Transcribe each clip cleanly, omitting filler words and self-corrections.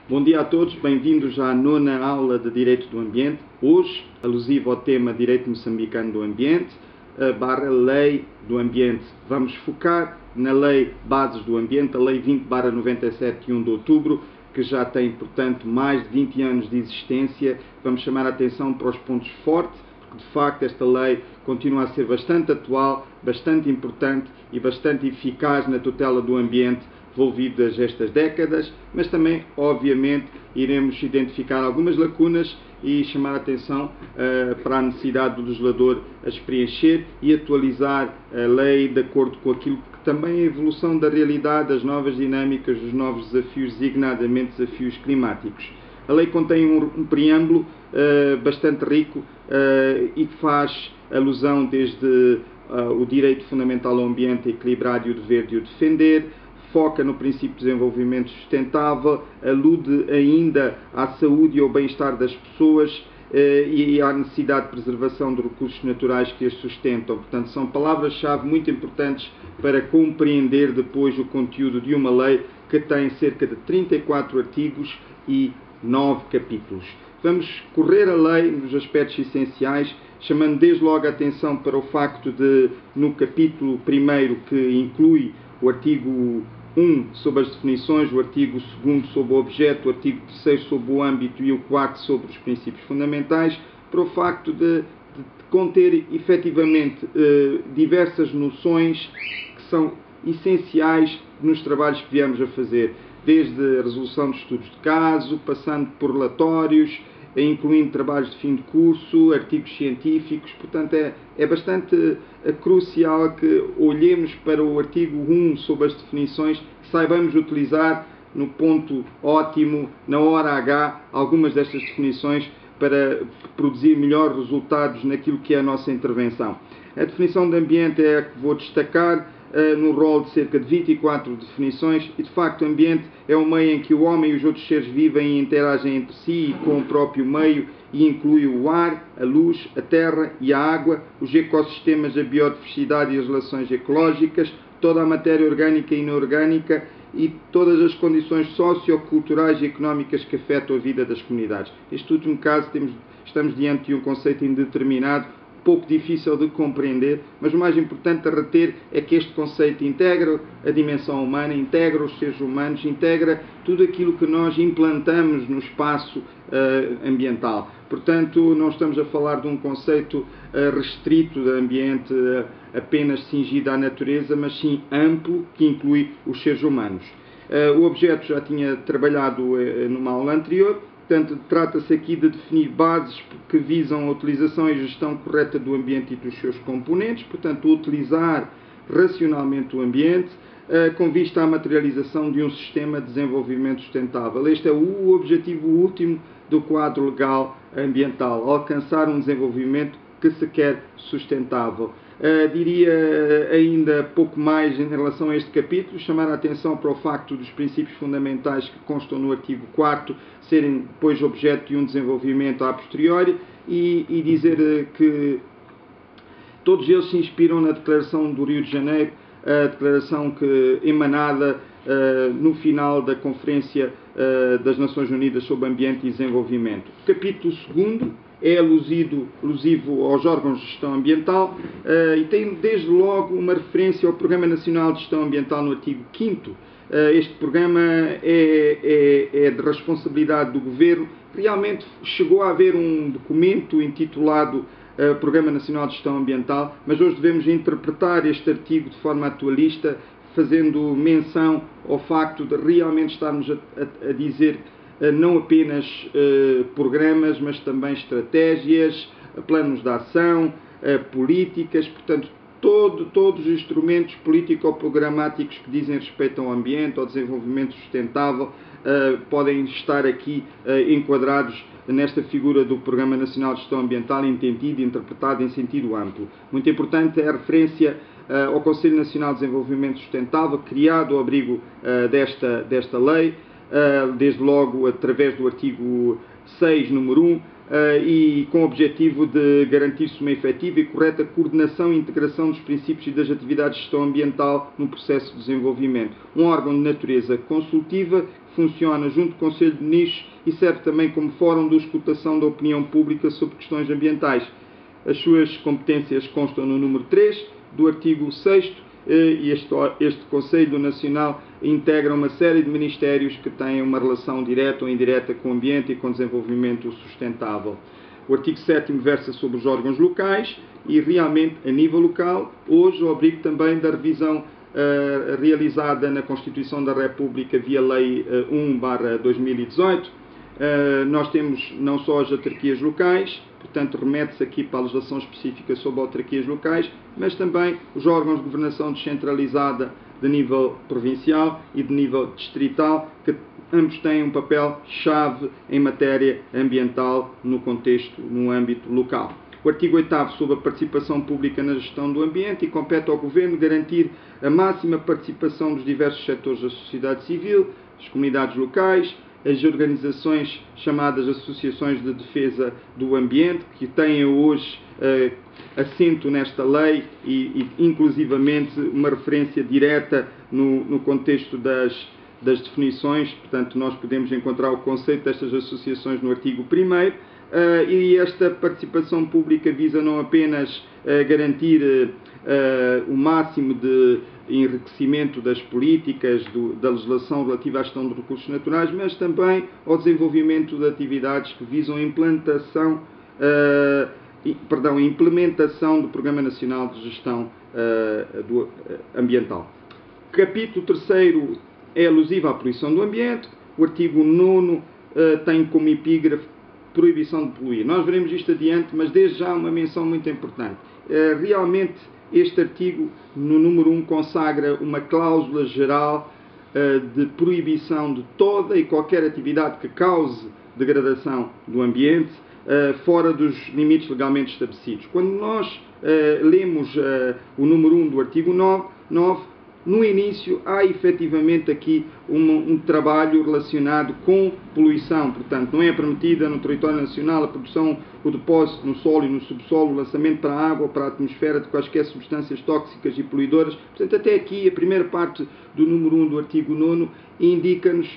Bom dia a todos, bem-vindos à nona aula de Direito do Ambiente. Hoje, alusivo ao tema Direito Moçambicano do Ambiente, barra Lei do Ambiente. Vamos focar na Lei Bases do Ambiente, a Lei 20/97, de 1 de outubro, que já tem, portanto, mais de 20 anos de existência. Vamos chamar a atenção para os pontos fortes, porque, de facto, esta lei continua a ser bastante atual, bastante importante e bastante eficaz na tutela do ambiente envolvidas estas décadas, mas também, obviamente, iremos identificar algumas lacunas e chamar a atenção para a necessidade do legislador as preencher e atualizar a lei de acordo com aquilo que também é a evolução da realidade, das novas dinâmicas, dos novos desafios, designadamente desafios climáticos. A lei contém um preâmbulo bastante rico e que faz alusão desde o direito fundamental ao ambiente equilibrado e o dever de o defender, foca no princípio de desenvolvimento sustentável, alude ainda à saúde e ao bem-estar das pessoas e à necessidade de preservação de recursos naturais que as sustentam. Portanto, são palavras-chave muito importantes para compreender depois o conteúdo de uma lei que tem cerca de 34 artigos e 9 capítulos. Vamos correr a lei nos aspectos essenciais, chamando desde logo a atenção para o facto de, no capítulo 1º, que inclui o artigo 1 sobre as definições, o artigo 2º sobre o objeto, o artigo 3º sobre o âmbito e o 4º sobre os princípios fundamentais, para o facto de conter efetivamente diversas noções que são essenciais nos trabalhos que viemos a fazer, desde a resolução de estudos de caso, passando por relatórios, incluindo trabalhos de fim de curso, artigos científicos. Portanto, é bastante crucial que olhemos para o artigo 1 sobre as definições, que saibamos utilizar no ponto ótimo, na hora H, algumas destas definições para produzir melhores resultados naquilo que é a nossa intervenção. A definição de ambiente é a que vou destacar, no rol de cerca de 24 definições, e de facto o ambiente é o meio em que o homem e os outros seres vivem e interagem entre si e com o próprio meio, e inclui o ar, a luz, a terra e a água, os ecossistemas, a biodiversidade e as relações ecológicas, toda a matéria orgânica e inorgânica e todas as condições socioculturais e económicas que afetam a vida das comunidades. Neste último caso estamos diante de um conceito indeterminado, pouco difícil de compreender, mas o mais importante a reter é que este conceito integra a dimensão humana, integra os seres humanos, integra tudo aquilo que nós implantamos no espaço ambiental. Portanto, não estamos a falar de um conceito restrito de ambiente apenas cingido à natureza, mas sim amplo, que inclui os seres humanos. O objeto já tinha trabalhado numa aula anterior. Portanto, trata-se aqui de definir bases que visam a utilização e gestão correta do ambiente e dos seus componentes, portanto, utilizar racionalmente o ambiente, com vista à materialização de um sistema de desenvolvimento sustentável. Este é o objetivo último do quadro legal ambiental, alcançar um desenvolvimento que se quer sustentável. Diria ainda pouco mais em relação a este capítulo, chamar a atenção para o facto dos princípios fundamentais que constam no artigo 4º serem depois objeto de um desenvolvimento a posteriori e dizer que todos eles se inspiram na Declaração do Rio de Janeiro, a declaração que emanada no final da Conferência das Nações Unidas sobre Ambiente e Desenvolvimento. O capítulo 2º é alusivo aos órgãos de gestão ambiental e tem desde logo uma referência ao Programa Nacional de Gestão Ambiental no artigo 5º. Este programa é de responsabilidade do Governo. Realmente chegou a haver um documento intitulado Programa Nacional de Gestão Ambiental, mas hoje devemos interpretar este artigo de forma atualista, fazendo menção ao facto de realmente estarmos a dizer não apenas programas, mas também estratégias, planos de ação, políticas, portanto, todos os instrumentos político-programáticos que dizem respeito ao ambiente, ao desenvolvimento sustentável, podem estar aqui enquadrados nesta figura do Programa Nacional de Gestão Ambiental, entendido e interpretado em sentido amplo. Muito importante é a referência ao Conselho Nacional de Desenvolvimento Sustentável, criado ao abrigo desta lei, desde logo através do artigo 6, número 1, e com o objetivo de garantir-se uma efetiva e correta coordenação e integração dos princípios e das atividades de gestão ambiental no processo de desenvolvimento. Um órgão de natureza consultiva que funciona junto do Conselho de Ministros e serve também como fórum de escutação da opinião pública sobre questões ambientais. As suas competências constam no número 3 do artigo 6º, e este Conselho Nacional integra uma série de ministérios que têm uma relação direta ou indireta com o ambiente e com o desenvolvimento sustentável. O artigo 7º versa sobre os órgãos locais e, realmente, a nível local, hoje, ao abrigo também da revisão realizada na Constituição da República via Lei 1/2018, nós temos não só as autarquias locais, portanto remete-se aqui para a legislação específica sobre autarquias locais, mas também os órgãos de governação descentralizada de nível provincial e de nível distrital, que ambos têm um papel-chave em matéria ambiental no contexto, no âmbito local. O artigo 8º sobre a participação pública na gestão do ambiente e compete ao Governo garantir a máxima participação dos diversos setores da sociedade civil, das comunidades locais, as organizações chamadas Associações de Defesa do Ambiente, que têm hoje assento nesta lei e inclusivamente uma referência direta no contexto das definições. Portanto, nós podemos encontrar o conceito destas associações no artigo 1º, e esta participação pública visa não apenas garantir o máximo de enriquecimento das políticas, da legislação relativa à gestão de recursos naturais, mas também ao desenvolvimento de atividades que visam a implementação do Programa Nacional de Gestão Ambiental. O capítulo 3º é alusivo à poluição do ambiente. O artigo 9º tem como epígrafe proibição de poluir. Nós veremos isto adiante, mas desde já uma menção muito importante. Realmente, este artigo, no número 1, consagra uma cláusula geral de proibição de toda e qualquer atividade que cause degradação do ambiente fora dos limites legalmente estabelecidos. Quando nós lemos o número 1 do artigo 9, no início há efetivamente aqui um trabalho relacionado com poluição. Portanto, não é permitida no território nacional a produção, o depósito no solo e no subsolo, o lançamento para a água ou para a atmosfera de quaisquer substâncias tóxicas e poluidoras. Portanto, até aqui a primeira parte do número 1 do artigo 9 indica-nos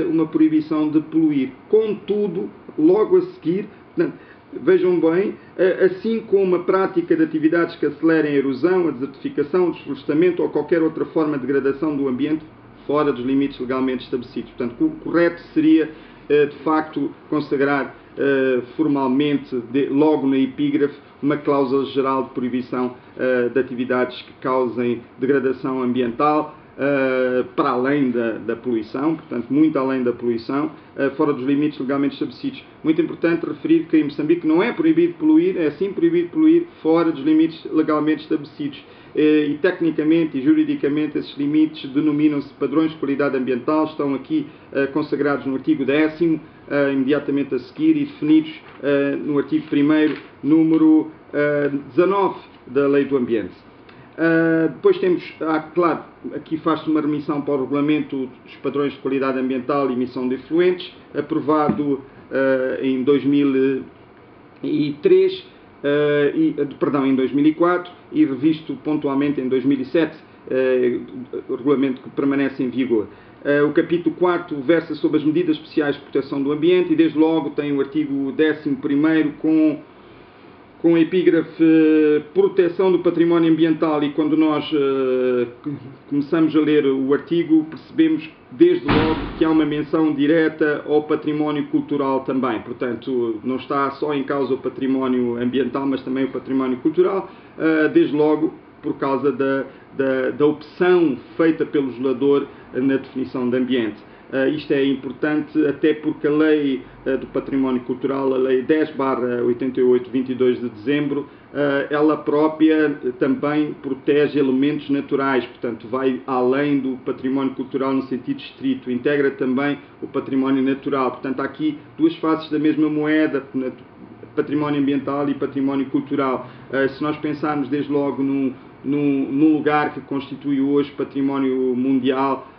uma proibição de poluir. Contudo, logo a seguir, portanto, vejam bem, assim como a prática de atividades que acelerem a erosão, a desertificação, o desflorestamento ou qualquer outra forma de degradação do ambiente fora dos limites legalmente estabelecidos. Portanto, o correto seria, de facto, consagrar formalmente, logo na epígrafe, uma cláusula geral de proibição de atividades que causem degradação ambiental, para além da poluição, portanto, muito além da poluição, fora dos limites legalmente estabelecidos. Muito importante referir que em Moçambique não é proibido poluir, é sim proibido poluir fora dos limites legalmente estabelecidos. E tecnicamente e juridicamente esses limites denominam-se padrões de qualidade ambiental, estão aqui consagrados no artigo 10º, imediatamente a seguir, e definidos no artigo 1º, número 19 da Lei do Ambiente. Depois temos, claro, aqui faz-se uma remissão para o Regulamento dos Padrões de Qualidade Ambiental e Emissão de Efluentes, aprovado em 2003, em 2004 e revisto pontualmente em 2007, o regulamento que permanece em vigor. O capítulo 4 versa sobre as medidas especiais de proteção do ambiente e desde logo tem o artigo 11º com a epígrafe proteção do património ambiental, e quando nós começamos a ler o artigo percebemos desde logo que há uma menção direta ao património cultural também. Portanto, não está só em causa o património ambiental, mas também o património cultural, desde logo por causa da opção feita pelo legislador na definição de ambiente. Isto é importante até porque a Lei do Património Cultural, a Lei 10/88, 22 de dezembro, ela própria também protege elementos naturais, portanto vai além do património cultural no sentido estrito, integra também o património natural. Portanto, há aqui duas faces da mesma moeda, património ambiental e património cultural. Se nós pensarmos desde logo num lugar que constitui hoje património mundial,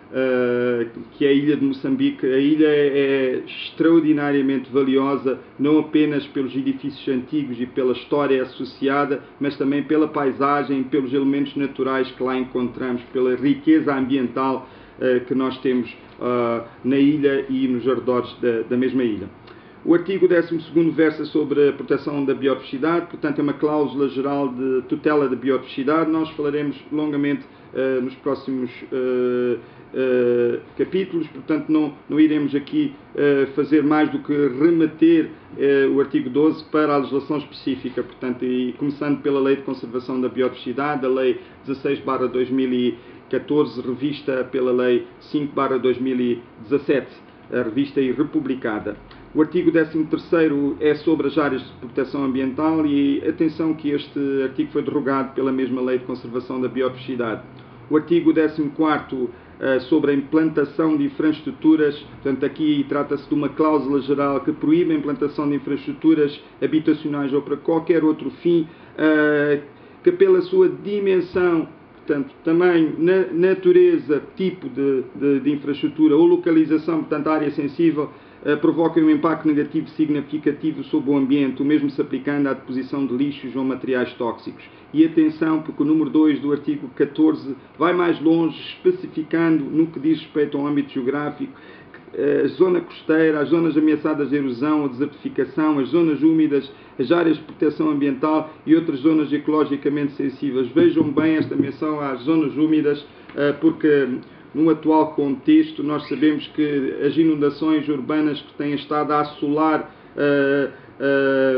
que é a ilha de Moçambique. A ilha é extraordinariamente valiosa, não apenas pelos edifícios antigos e pela história associada, mas também pela paisagem, pelos elementos naturais que lá encontramos, pela riqueza ambiental que nós temos na ilha e nos arredores da mesma ilha. O artigo 12º versa sobre a proteção da biodiversidade, portanto é uma cláusula geral de tutela da biodiversidade. Nós falaremos longamente nos próximos capítulos, portanto não iremos aqui fazer mais do que remeter o artigo 12 para a legislação específica, portanto, e começando pela Lei de Conservação da Biodiversidade, a Lei 16/2014, revista pela Lei 5/2017, a revista e republicada. O artigo 13º é sobre as áreas de proteção ambiental e atenção que este artigo foi derogado pela mesma Lei de Conservação da Biodiversidade. O artigo 14º sobre a implantação de infraestruturas, portanto aqui trata-se de uma cláusula geral que proíbe a implantação de infraestruturas habitacionais ou para qualquer outro fim, que pela sua dimensão, portanto, tamanho, natureza, tipo de infraestrutura ou localização, portanto, área sensível, provoca um impacto negativo significativo sobre o ambiente, o mesmo se aplicando à deposição de lixos ou materiais tóxicos. E atenção, porque o número 2 do artigo 14 vai mais longe, especificando, no que diz respeito ao âmbito geográfico, a zona costeira, as zonas ameaçadas de erosão ou desertificação, as zonas úmidas, as áreas de proteção ambiental e outras zonas ecologicamente sensíveis. Vejam bem esta menção às zonas úmidas, porque no atual contexto nós sabemos que as inundações urbanas que têm estado a assolar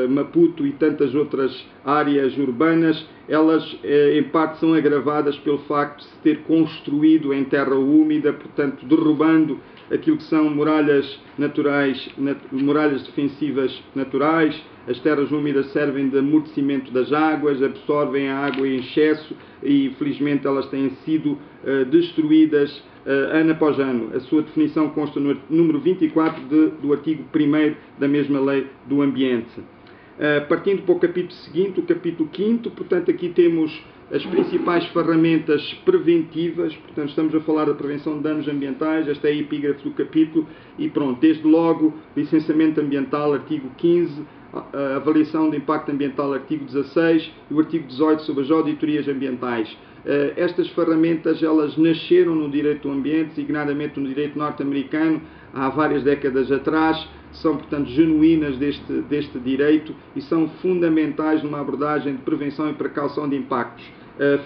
Maputo e tantas outras áreas urbanas, elas em parte são agravadas pelo facto de se ter construído em terra úmida, portanto derrubando aquilo que são muralhas naturais, muralhas defensivas naturais. As terras úmidas servem de amortecimento das águas, absorvem a água em excesso e, felizmente, elas têm sido destruídas ano após ano. A sua definição consta no número 24 do artigo 1º da mesma Lei do Ambiente. Partindo para o capítulo seguinte, o capítulo 5º, portanto, aqui temos as principais ferramentas preventivas, portanto, estamos a falar da prevenção de danos ambientais, esta é a epígrafe do capítulo, e pronto, desde logo, licenciamento ambiental, artigo 15, a avaliação de impacto ambiental, artigo 16, e o artigo 18 sobre as auditorias ambientais. Estas ferramentas, elas nasceram no direito do ambiente, designadamente no direito norte-americano, há várias décadas atrás, são, portanto, genuínas deste direito e são fundamentais numa abordagem de prevenção e precaução de impactos.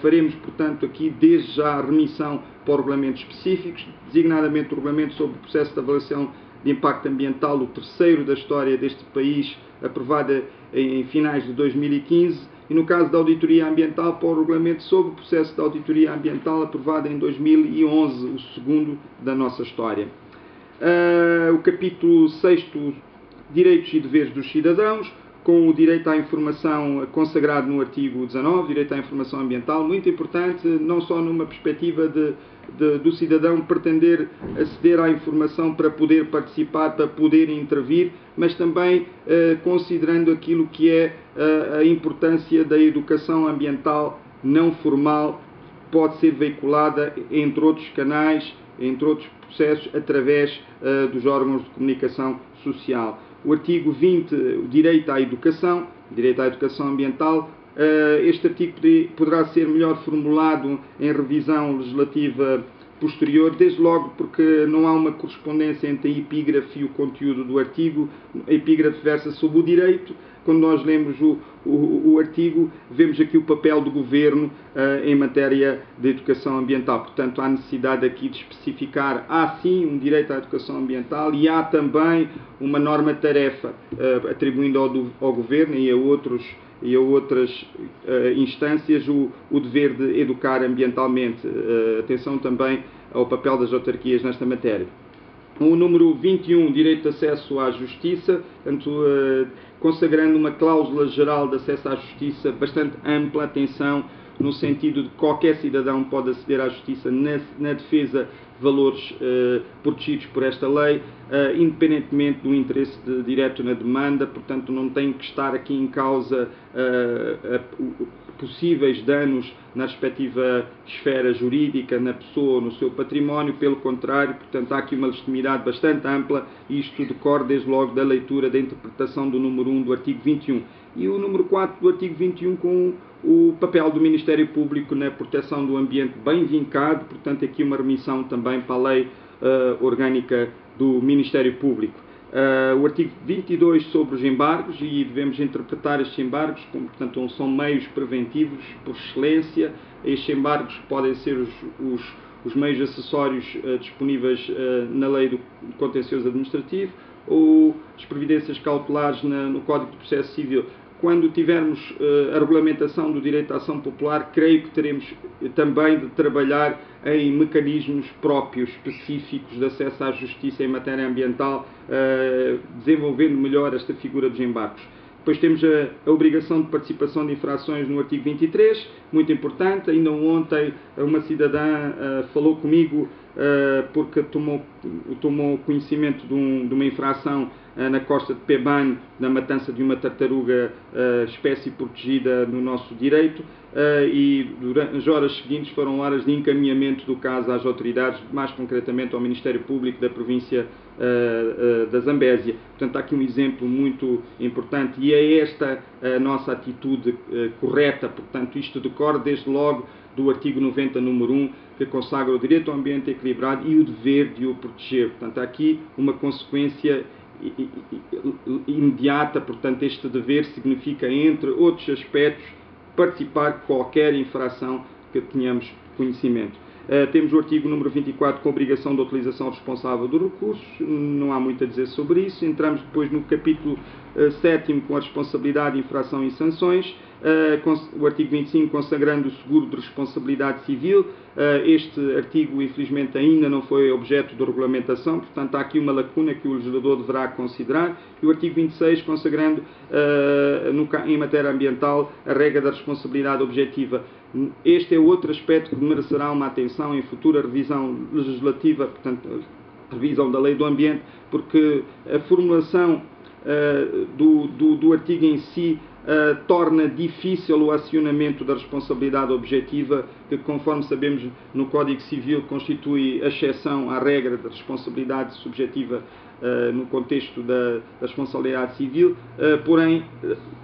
Faremos, portanto, aqui desde já a remissão para regulamentos específicos, designadamente o regulamento sobre o processo de avaliação de impacto ambiental, o terceiro da história deste país, aprovado em finais de 2015, e no caso da auditoria ambiental, para o regulamento sobre o processo de auditoria ambiental, aprovado em 2011, o segundo da nossa história. O capítulo 6º, Direitos e Deveres dos Cidadãos, com o direito à informação consagrado no artigo 19, direito à informação ambiental, muito importante, não só numa perspectiva do cidadão pretender aceder à informação para poder participar, para poder intervir, mas também considerando aquilo que é a importância da educação ambiental não formal, pode ser veiculada, entre outros canais, entre outros processos, através dos órgãos de comunicação social. O artigo 20, o direito à educação ambiental, este artigo poderá ser melhor formulado em revisão legislativa posterior, desde logo porque não há uma correspondência entre a epígrafe e o conteúdo do artigo. A epígrafe versa sobre o direito. Quando nós lemos o artigo, vemos aqui o papel do Governo em matéria de educação ambiental. Portanto, há necessidade aqui de especificar, há sim um direito à educação ambiental e há também uma norma-tarefa atribuindo ao Governo e a outras instâncias o dever de educar ambientalmente. Atenção também ao papel das autarquias nesta matéria. O número 21, direito de acesso à justiça, portanto, consagrando uma cláusula geral de acesso à justiça bastante ampla, atenção, no sentido de que qualquer cidadão pode aceder à justiça na defesa de valores protegidos por esta lei, independentemente do interesse direto na demanda, portanto não tem que estar aqui em causa possíveis danos na respectiva esfera jurídica, na pessoa, no seu património. Pelo contrário, portanto, há aqui uma legitimidade bastante ampla e isto decorre desde logo da leitura da interpretação do número 1 do artigo 21 e o número 4 do artigo 21 com o papel do Ministério Público na proteção do ambiente bem vincado, portanto aqui uma remissão também para a lei orgânica do Ministério Público. O artigo 22 sobre os embargos, e devemos interpretar estes embargos como, portanto, são meios preventivos por excelência. Estes embargos podem ser os meios acessórios disponíveis na lei do contencioso administrativo ou as previdências cautelares no Código de Processo Civil. Quando tivermos a regulamentação do direito à ação popular, creio que teremos também de trabalhar em mecanismos próprios, específicos de acesso à justiça em matéria ambiental, desenvolvendo melhor esta figura dos embargos. Depois temos a obrigação de participação de infrações no artigo 23, muito importante. Ainda ontem uma cidadã falou comigo porque tomou conhecimento de uma infração na costa de Pebane, na matança de uma tartaruga, espécie protegida no nosso direito, e durante as horas seguintes foram horas de encaminhamento do caso às autoridades, mais concretamente ao Ministério Público da província da Zambésia. Portanto, há aqui um exemplo muito importante e é esta a nossa atitude correta. Portanto, isto decorre desde logo do artigo 90, número 1, que consagra o direito ao ambiente equilibrado e o dever de o proteger. Portanto, há aqui uma consequência imediata. Portanto, este dever significa, entre outros aspectos, participar de qualquer infração que tenhamos conhecimento. Temos o artigo número 24 com a obrigação de utilização responsável dos recursos, não há muito a dizer sobre isso. Entramos depois no capítulo 7º com a responsabilidade, infração e sanções. O artigo 25 consagrando o seguro de responsabilidade civil. Este artigo, infelizmente, ainda não foi objeto de regulamentação, portanto, há aqui uma lacuna que o legislador deverá considerar. E o artigo 26 consagrando, em matéria ambiental, a regra da responsabilidade objetiva. Este é outro aspecto que merecerá uma atenção em futura revisão legislativa, portanto, revisão da Lei do Ambiente, porque a formulação do artigo em si torna difícil o acionamento da responsabilidade objetiva, que, conforme sabemos, no Código Civil constitui a exceção à regra da responsabilidade subjetiva no contexto da responsabilidade civil. Porém,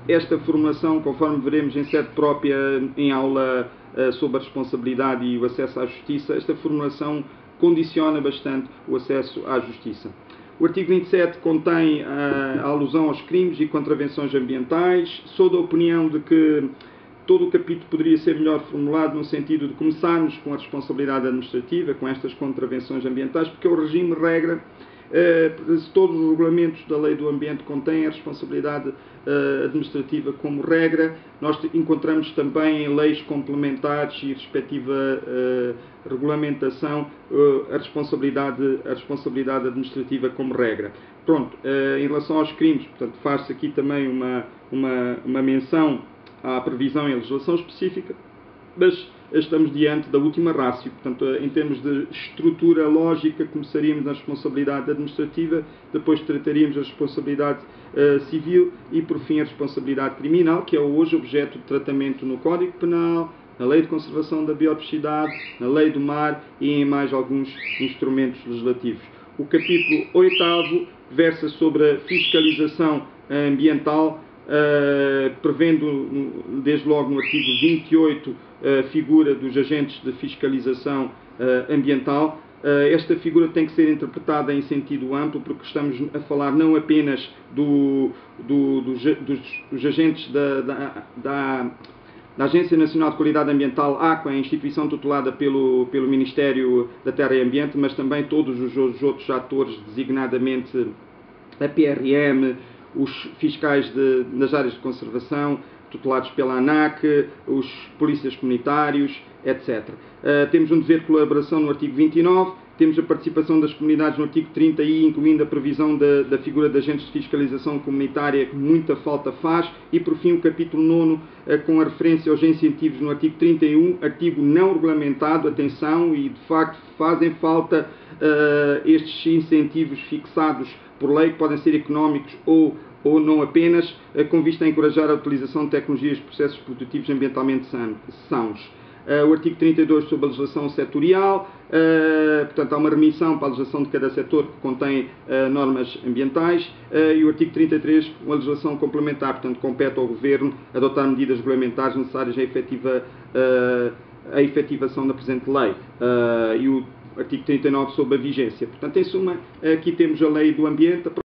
esta formulação, conforme veremos em sede própria em aula sobre a responsabilidade e o acesso à justiça, esta formulação condiciona bastante o acesso à justiça. O artigo 27 contém a alusão aos crimes e contravenções ambientais. Sou da opinião de que todo o capítulo poderia ser melhor formulado no sentido de começarmos com a responsabilidade administrativa, com estas contravenções ambientais, porque o regime regra, se todos os regulamentos da Lei do Ambiente contêm a responsabilidade administrativa como regra, nós encontramos também em leis complementares e respectiva regulamentação a responsabilidade administrativa como regra. Pronto, em relação aos crimes, portanto, faz-se aqui também uma menção à previsão em legislação específica, mas estamos diante da última ratio. Portanto, em termos de estrutura lógica, começaríamos na responsabilidade administrativa, depois trataríamos a responsabilidade civil e, por fim, a responsabilidade criminal, que é hoje objeto de tratamento no Código Penal, na Lei de Conservação da Biodiversidade, na Lei do Mar e em mais alguns instrumentos legislativos. O capítulo 8º versa sobre a fiscalização ambiental, prevendo, desde logo no artigo 28, a figura dos agentes de fiscalização ambiental. Esta figura tem que ser interpretada em sentido amplo, porque estamos a falar não apenas dos agentes da Agência Nacional de Qualidade Ambiental, AQUA, a instituição tutelada pelo Ministério da Terra e Ambiente, mas também todos os outros atores, designadamente a PRM, os fiscais nas áreas de conservação, tutelados pela ANAC, os polícias comunitários, etc. Temos um dever de colaboração no artigo 29, temos a participação das comunidades no artigo 30 e incluindo a previsão da figura de agentes de fiscalização comunitária, que muita falta faz, e por fim o capítulo 9 com a referência aos incentivos no artigo 31, artigo não regulamentado, atenção, e de facto fazem falta estes incentivos fixados por lei, que podem ser económicos ou não apenas, com vista a encorajar a utilização de tecnologias e processos produtivos ambientalmente sãos. o artigo 32 sobre a legislação setorial, portanto há uma remissão para a legislação de cada setor que contém normas ambientais, e o artigo 33, uma legislação complementar, portanto compete ao Governo adotar medidas regulamentares necessárias à efetivação da presente lei, e o artigo 39 sobre a vigência. Portanto, em suma, aqui temos a Lei do Ambiente.